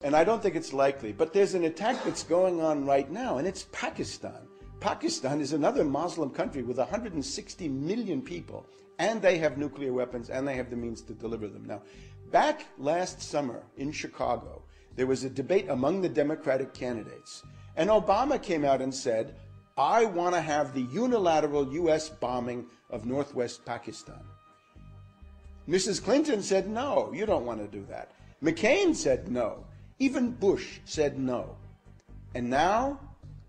And I don't think it's likely, but there's an attack that's going on right now, and it's Pakistan. Pakistan is another Muslim country with 160 million people, and they have nuclear weapons, and they have the means to deliver them. Now, back last summer in Chicago, there was a debate among the Democratic candidates, and Obama came out and said, I want to have the unilateral U.S. bombing of northwest Pakistan. Mrs. Clinton said, no, you don't want to do that. McCain said no. Even Bush said no. And now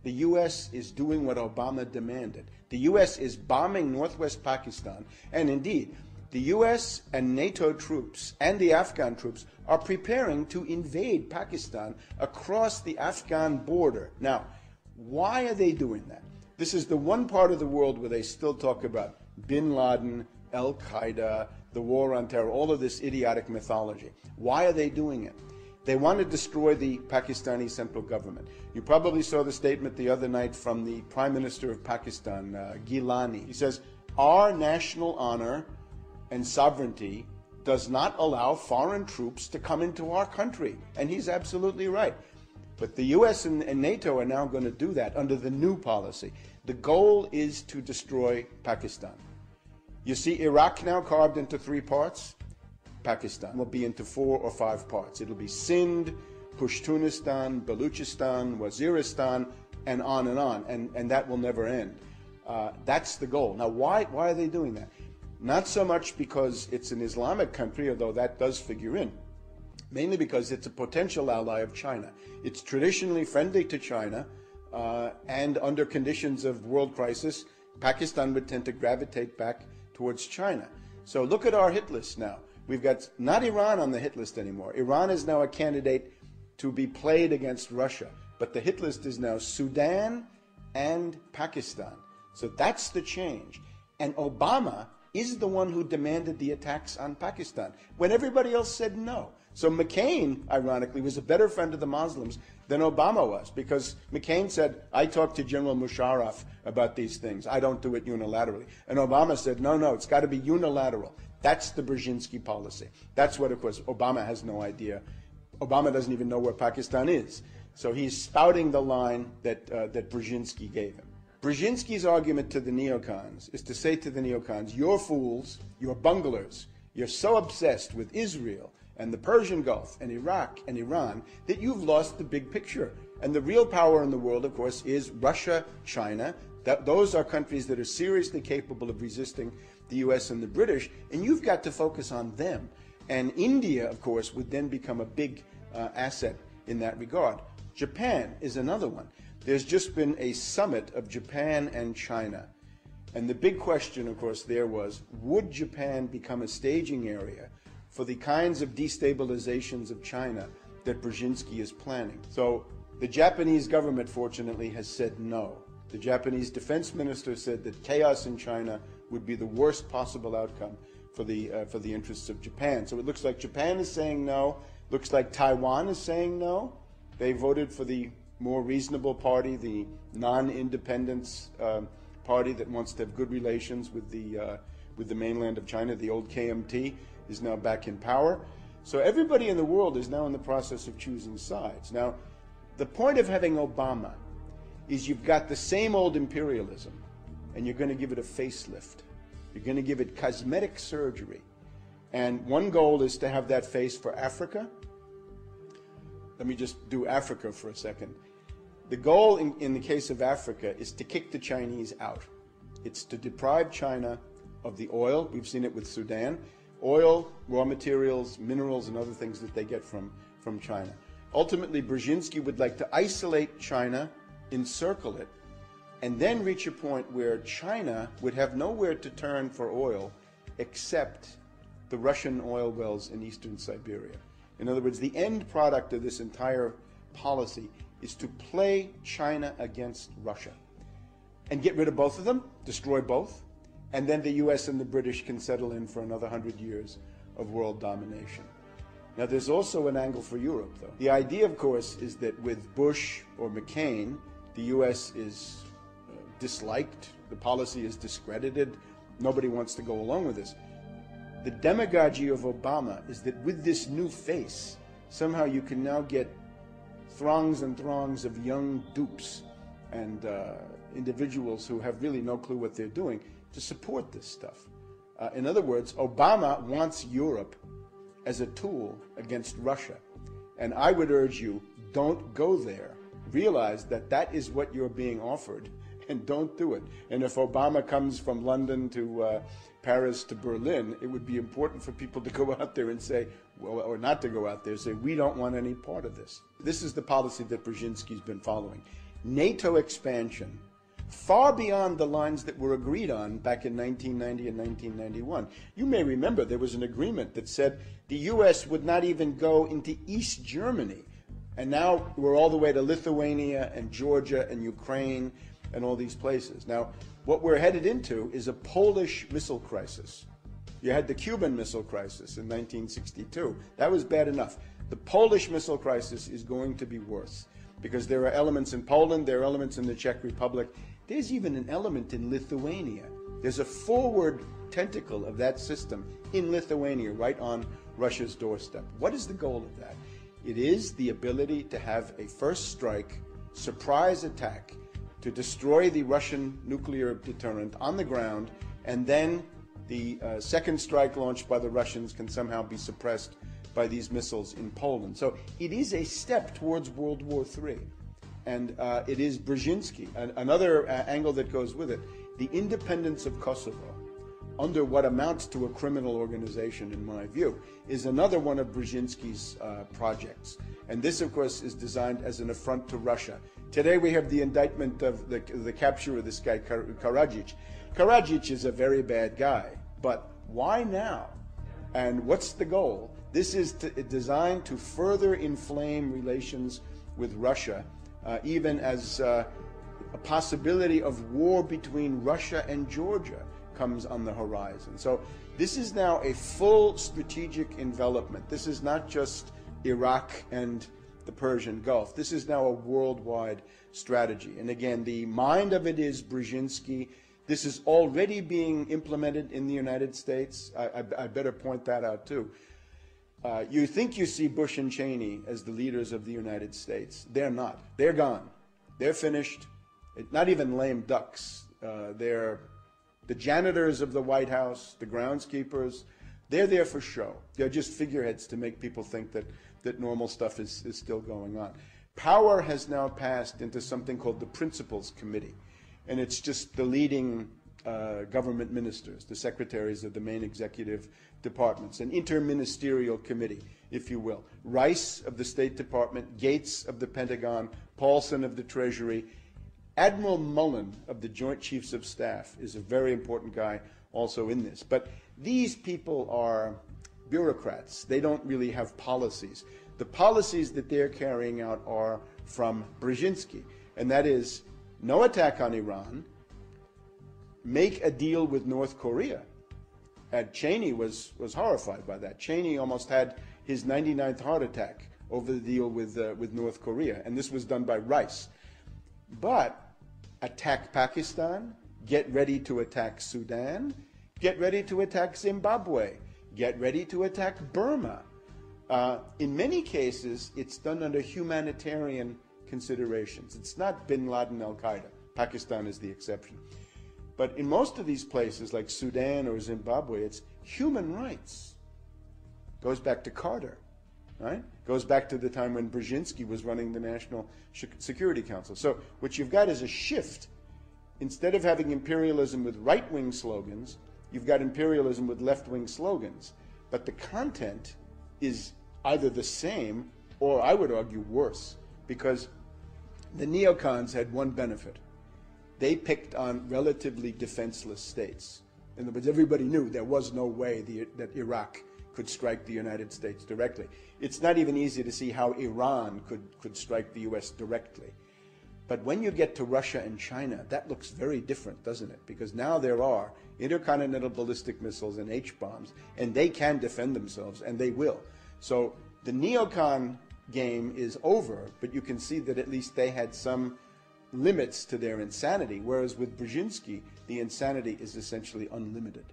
the U.S. is doing what Obama demanded. The U.S. is bombing northwest Pakistan, and indeed, the U.S. and NATO troops and the Afghan troops are preparing to invade Pakistan across the Afghan border. Now, why are they doing that? This is the one part of the world where they still talk about bin Laden, Al-Qaeda, the war on terror, all of this idiotic mythology. Why are they doing it? They want to destroy the Pakistani central government. You probably saw the statement the other night from the Prime Minister of Pakistan, Gilani. He says, our national honor and sovereignty does not allow foreign troops to come into our country. And he's absolutely right. But the U.S. and NATO are now going to do that under the new policy. The goal is to destroy Pakistan. You see Iraq now carved into 3 parts. Pakistan will be into 4 or 5 parts. It'll be Sindh, Pashtunistan, Baluchistan, Waziristan, and on, and that will never end. That's the goal. Now, why are they doing that? Not so much because it's an Islamic country, although that does figure in, mainly because it's a potential ally of China. It's traditionally friendly to China, and under conditions of world crisis, Pakistan would tend to gravitate back towards China. So look at our hit list now. We've got not Iran on the hit list anymore. Iran is now a candidate to be played against Russia, but the hit list is now Sudan and Pakistan. So that's the change. And Obama is the one who demanded the attacks on Pakistan when everybody else said no. So McCain, ironically, was a better friend of the Muslims than Obama was, because McCain said, I talked to General Musharraf about these things. I don't do it unilaterally. And Obama said, no, it's got to be unilateral. That's the Brzezinski policy. That's what, of course, Obama has no idea. Obama doesn't even know where Pakistan is. So he's spouting the line that Brzezinski gave him. Brzezinski's argument to the neocons is to say to the neocons, you're fools, you're bunglers, you're so obsessed with Israel and the Persian Gulf and Iraq and Iran that you've lost the big picture. And the real power in the world, of course, is Russia, China. Those are countries that are seriously capable of resisting the U.S. and the British, and you've got to focus on them. And India, of course, would then become a big asset in that regard. Japan is another one. There's just been a summit of Japan and China. And the big question, of course, there was, would Japan become a staging area for the kinds of destabilizations of China that Brzezinski is planning? So the Japanese government, fortunately, has said no. The Japanese defense minister said that chaos in China would be the worst possible outcome for the interests of Japan. So it looks like Japan is saying no. Looks like Taiwan is saying no. They voted for the more reasonable party, the non-independence party that wants to have good relations with the mainland of China. The old KMT is now back in power. So everybody in the world is now in the process of choosing sides. Now, the point of having Obama is you've got the same old imperialism, and you're going to give it a facelift. You're going to give it cosmetic surgery. And one goal is to have that face for Africa. Let me just do Africa for a second. The goal in the case of Africa is to kick the Chinese out. It's to deprive China of the oil. We've seen it with Sudan. Oil, raw materials, minerals, and other things that they get from China. Ultimately, Brzezinski would like to isolate China, encircle it, and then reach a point where China would have nowhere to turn for oil except the Russian oil wells in eastern Siberia. In other words, the end product of this entire policy is to play China against Russia and get rid of both of them, destroy both, and then the U.S. and the British can settle in for another 100 years of world domination. Now, there's also an angle for Europe, though. The idea, of course, is that with Bush or McCain, the U.S. is disliked, the policy is discredited, nobody wants to go along with this. The demagogy of Obama is that with this new face, somehow you can now get throngs and throngs of young dupes and individuals who have really no clue what they're doing to support this stuff. In other words, Obama wants Europe as a tool against Russia. And I would urge you, don't go there. Realize that that is what you're being offered, and don't do it. And if Obama comes from London to Paris to Berlin, it would be important for people to go out there and say, well, or not to go out there, say, we don't want any part of this. This is the policy that Brzezinski's been following. NATO expansion, far beyond the lines that were agreed on back in 1990 and 1991. You may remember there was an agreement that said the U.S. would not even go into East Germany. And now we're all the way to Lithuania and Georgia and Ukraine and all these places. Now, what we're headed into is a Polish missile crisis. You had the Cuban Missile Crisis in 1962. That was bad enough. The Polish missile crisis is going to be worse because there are elements in Poland, there are elements in the Czech Republic. There's even an element in Lithuania. There's a forward tentacle of that system in Lithuania, right on Russia's doorstep. What is the goal of that? It is the ability to have a first strike, surprise attack, to destroy the Russian nuclear deterrent on the ground, and then the second strike launched by the Russians can somehow be suppressed by these missiles in Poland. So it is a step towards World War III. And it is Brzezinski, another angle that goes with it, the independence of Kosovo, under what amounts to a criminal organization, in my view, is another one of Brzezinski's projects. And this, of course, is designed as an affront to Russia. Today we have the indictment of the capture of this guy, Karadzic. Karadzic is a very bad guy, but why now? And what's the goal? This is designed to further inflame relations with Russia, even as a possibility of war between Russia and Georgia comes on the horizon. So this is now a full strategic envelopment. This is not just Iraq and the Persian Gulf. This is now a worldwide strategy. And again, the mind of it is Brzezinski. This is already being implemented in the United States. I better point that out too. You think you see Bush and Cheney as the leaders of the United States. They're not. They're gone. They're finished. Not even lame ducks. They're the janitors of the White House, the groundskeepers. They're there for show. They're just figureheads to make people think that normal stuff is still going on. Power has now passed into something called the Principals Committee. And it's just the leading government ministers, the secretaries of the main executive departments, an interministerial committee, if you will. Rice of the State Department, Gates of the Pentagon, Paulson of the Treasury. Admiral Mullen of the Joint Chiefs of Staff is a very important guy also in this. But these people are bureaucrats. They don't really have policies. The policies that they're carrying out are from Brzezinski, and that is no attack on Iran, make a deal with North Korea. And Cheney was horrified by that. Cheney almost had his 99th heart attack over the deal with North Korea, and this was done by Rice. But attack Pakistan, get ready to attack Sudan, get ready to attack Zimbabwe, get ready to attack Burma. In many cases, it's done under humanitarian considerations. It's not bin Laden al-Qaeda. Pakistan is the exception. But in most of these places, like Sudan or Zimbabwe, it's human rights. Goes back to Carter, right? Goes back to the time when Brzezinski was running the National Security Council. So what you've got is a shift. Instead of having imperialism with right-wing slogans, you've got imperialism with left-wing slogans. But the content is either the same or, I would argue, worse. Because the neocons had one benefit. They picked on relatively defenseless states. In other words, everybody knew there was no way that Iraq could strike the United States directly. It's not even easy to see how Iran could strike the U.S. directly. But when you get to Russia and China, that looks very different, doesn't it? Because now there are intercontinental ballistic missiles and H-bombs, and they can defend themselves, and they will. So the neocon game is over, but you can see that at least they had some limits to their insanity, whereas with Brzezinski, the insanity is essentially unlimited.